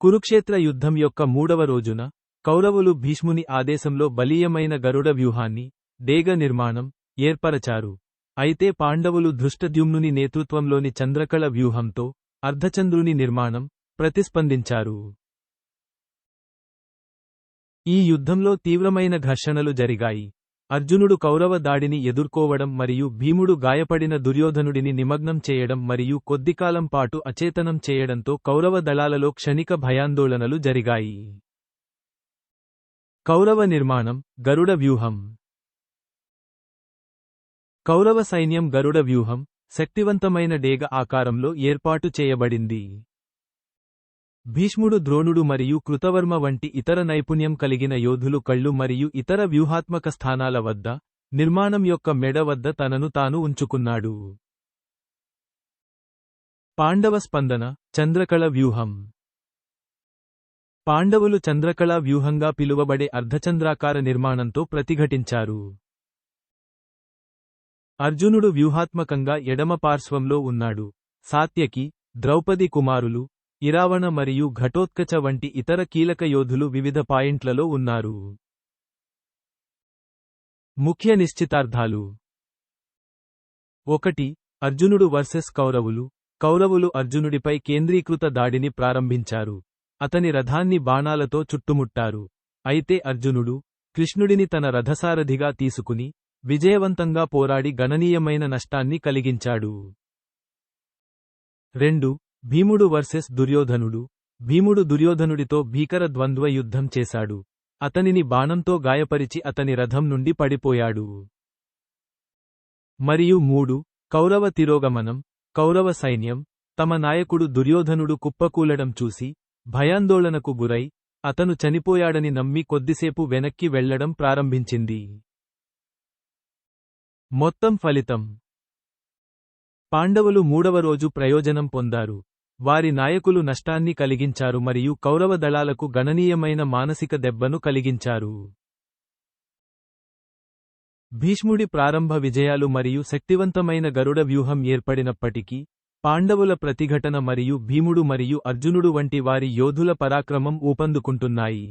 కురుక్షేత్ర యుద్ధం యొక్క 3వ రోజున కౌరవులు భీష్ముని ఆదేశంలో బలీయమైన గరుడ వ్యూహాన్ని, డేగ నిర్మాణం, ఏర్పరచారు. అయితే పాండవులు ధృష్టద్యుమ్నుని నేతృత్వంలోని చంద్రకళ వ్యూహంతో, అర్ధచంద్రుని నిర్మాణం, ప్రతిస్పందించారు. ఈ యుద్ధంలో తీవ్రమైన ఘర్షణలు జరిగాయి. అర్జునుడు కౌరవ దాడిని ఎదుర్కోవడం మరియు భీముడు గాయపడిన దుర్యోధనుడిని నిమగ్నం చేయడం మరియు కొద్దికాలం పాటు అచేతనం చేయడంతో కౌరవ దళాలలో క్షణిక భయాందోళనలు జరిగాయి. కౌరవ నిర్మాణం, గరుడ వ్యూహం. కౌరవ సైన్యం గరుడ వ్యూహం, శక్తివంతమైన డేగ ఆకారంలో ఏర్పాటు చేయబడింది. భీష్ముడు, ద్రోణుడు మరియు కృతవర్మ వంటి ఇతర నైపుణ్యం కలిగిన యోధులు కళ్ళు మరియు ఇతర వ్యూహాత్మక స్థానాల వద్ద, నిర్మాణం యొక్క మెడ వద్ద తనను తాను ఉంచుకున్నాడు. పాండవ స్పందన, చంద్రకళ వ్యూహం. పాండవులు చంద్రకళ వ్యూహంగా పిలువబడే అర్ధచంద్రాకార నిర్మాణంతో ప్రతిఘటించారు. అర్జునుడు వ్యూహాత్మకంగా ఎడమ పార్శ్వంలో ఉన్నాడు. సాత్యకి, ద్రౌపది కుమారులు, ఇరావణ మరియు ఘటోత్కచ వంటి ఇతర కీలక యోధులు వివిధ పాయింట్లలో ఉన్నారు. ముఖ్య నిశ్చితార్థాలు. 1. అర్జునుడు వర్సెస్ కౌరవులు. కౌరవులు అర్జునుడిపై కేంద్రీకృత దాడిని ప్రారంభించారు. అతని రథాన్ని బాణాలతో చుట్టుముట్టారు. అయితే అర్జునుడు, కృష్ణుడిని తన రథసారథిగా తీసుకుని, విజయవంతంగా పోరాడి గణనీయమైన నష్టాన్ని కలిగించాడు. 2. భీముడు వర్సెస్ దుర్యోధనుడు. భీముడు దుర్యోధనుడితో భీకర ద్వంద్వ యుద్ధం చేశాడు. అతనిని బాణంతో గాయపరిచి అతని రథం నుండి పడిపోయాడు. మరియు 3. కౌరవ తిరోగమనం. కౌరవ సైన్యం, తమ నాయకుడు దుర్యోధనుడు కుప్పకూలడం చూసి, భయాందోళనకు గురై, అతను చనిపోయాడని నమ్మి కొద్దిసేపు వెనక్కి వెళ్లడం ప్రారంభించింది. మొత్తం ఫలితం. పాండవులు 3వ రోజు ప్రయోజనం పొందారు. వారి నాయకులు నష్టాన్ని కలిగించారు మరియు కౌరవ దళాలకు గణనీయమైన మానసిక దెబ్బను కలిగించారు. భీష్ముడి ప్రారంభ విజయాలు మరియు శక్తివంతమైన గరుడ వ్యూహం ఏర్పడినప్పటికీ, పాండవుల ప్రతిఘటన మరియు భీముడు మరియు అర్జునుడు వంటి వారి యోధుల పరాక్రమం ఊపందుకుంటున్నాయి.